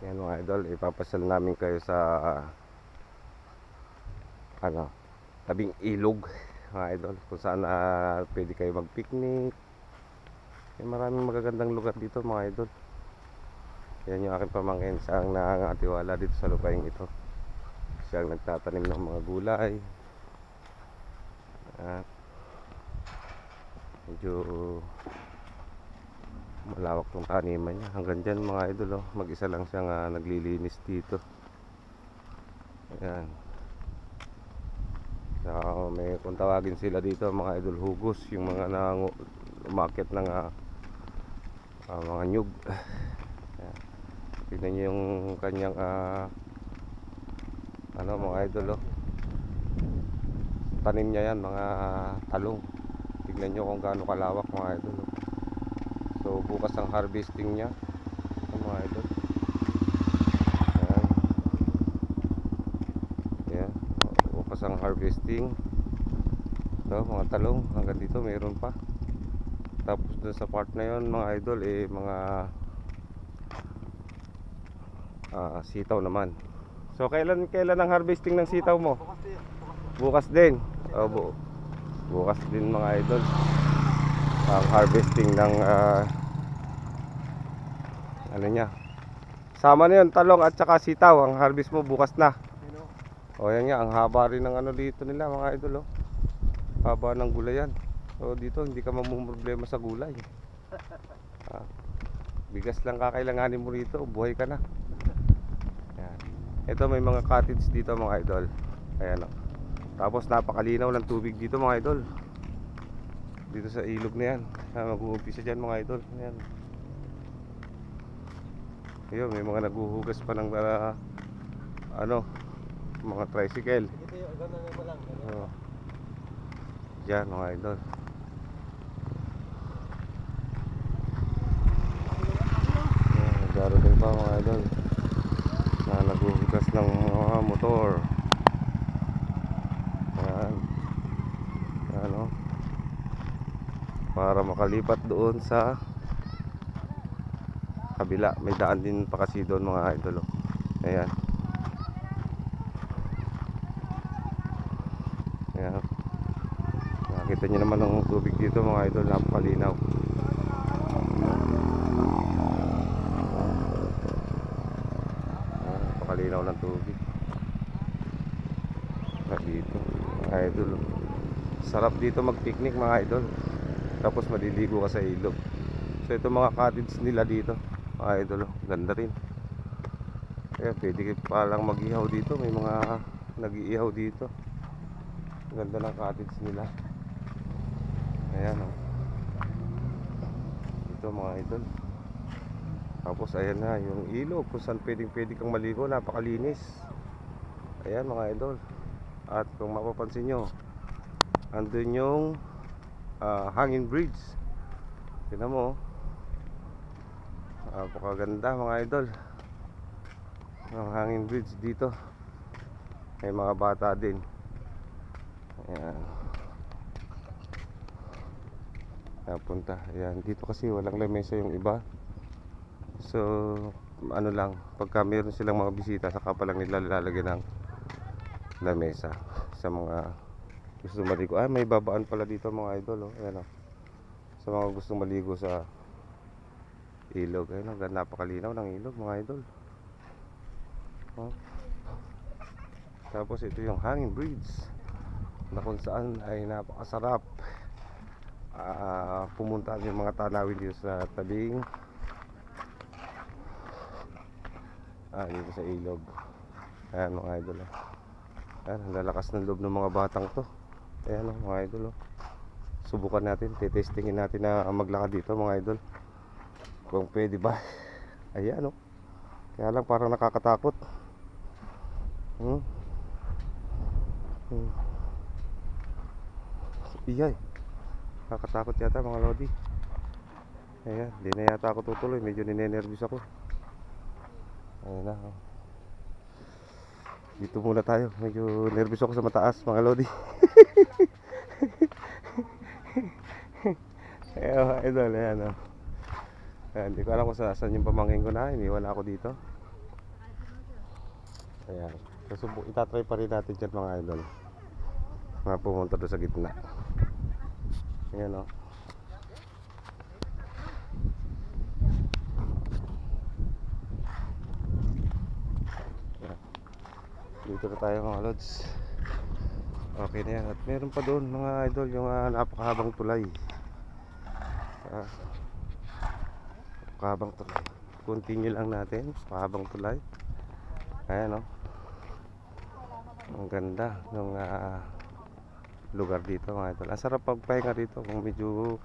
Yan mga idol, ipapasal namin kayo sa ano, tabing ilog mga idol, kung saan pwede kayo mag picnic. Maraming magagandang lugar dito mga idol. Yan yung aking pamangkin, siyang nangangatiwala dito sa lupain ito. Siyang nagtatanim ng mga gulay. Medyo malawak ng taniman niya. Hanggang dyan mga idol, mag-isa lang siyang naglilinis dito. Ayan. So, may kung tawagin sila dito mga idol, hugos, yung mga umakyat ng mga nyug. Ayan. Tignan nyo yung kanyang mga idol, tanim niya yan, mga talong. Tignan nyo kung gaano kalawak mga idol. So bukas ang harvesting niya mga idol. Ayan. Bukas ang harvesting. So mga talong hanggang dito mayroon pa. Tapos dun sa part na yon mga idol, mga sitaw naman. So kailan ang harvesting ng sitaw mo? Bukas din. Bukas din mga idol ang harvesting ng ano niya. Sama na yun, talong at saka sitaw. Ang harvest mo bukas na. O yan nga, ang haba rin ng ano dito nila mga idol. Haba ng gulayan. So dito hindi ka mamumroblema sa gulay. Bigas lang kakailanganin mo rito, buhay ka na. Yan. Ito may mga cottage dito mga idol. Ayan o. Tapos napakalinaw ng tubig dito mga idol. Dito sa ilog na yan. Mag-uumpisa dyan mga idol. Ayan. Ayun, may mga naguhugas pa ng mga tricycle. Yan mga idol. Darating pa mga idol na naguhugas ng mga motor. Yan. Ano, para makalipat doon sa kabila. May daan din pa kasi doon mga idol. Ayan. Ayan. Nakita nyo naman ang tubig dito mga idol, napakalinaw. Napakalinaw ng tubig dito mga idol. Sarap dito mag picnic mga idol. Tapos maliligo ka sa ilog. So ito mga cottage nila dito mga idol, ganda rin. Kaya pwede pa lang mag-ihaw dito. May mga nag-iihaw dito. Ganda ng cottage nila. Ayan o. Ito mga idol. Tapos ayan na yung ilog kung saan pwede kang maligo. Napakalinis. Ayan mga idol. At kung mapapansin nyo, andun yung hanging bridge. Tignan mo, napakaganda mga idol. Ang hanging bridge dito. May mga bata din. Ayan. Napunta. Ayan. Dito kasi walang lamesa yung iba. So ano lang, pagka meron silang mga bisita, saka pa lang nila lalagyan ng lamesa sa mga gusto maligo. May babaan pala dito mga idol. Ayan, sa mga gustong maligo sa ilog. Ayan, napakalinaw ng ilog mga idol. Tapos ito yung hanging bridge na kung saan ay napakasarap pumunta yung mga tanawin dito sa tabing dito sa ilog. Ayan mga idol. Ayan, ang lalakas ng loob ng mga batang to. Ayan mga idol. Subukan natin, titestingin natin na maglakad dito mga idol, kung pwede ba. Ayan kaya lang parang nakakatakot. Iyay, nakakatakot yata mga lodi. Ayan, di na yata ako tutuloy. Medyo ninenervous ako. Ayan na. Dito muna tayo. Medyo nervous ako sa mataas mga lodi. Ayan idol. Ayan. Hindi ko alam kung saan yung pamangkin ko na. Iniwan ako dito. Ayan. Itatry pa rin natin dyan mga idol. Mga pumunta doon sa gitna. Ayan o. Dito na tayo mga lods. Okay na yan. At meron pa doon mga idol yung napakahabang tulay. Napakahabang tulay. Continue lang natin. Napakahabang tulay. Ayan o. Ang ganda ng lugar dito mga idol. Ang sarap pagpahinga dito kung medyo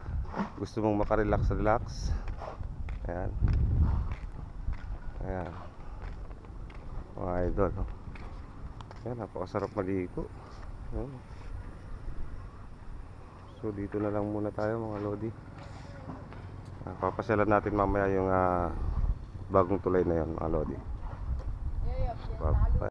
gusto mong makarelax-relax. Ayan. Ayan. Mga idol. Ayan, napakasarap maligo. Ayan. So dito na lang muna tayo mga lodi. Papasyalan natin mamaya yung bagong tulay na yon mga lodi.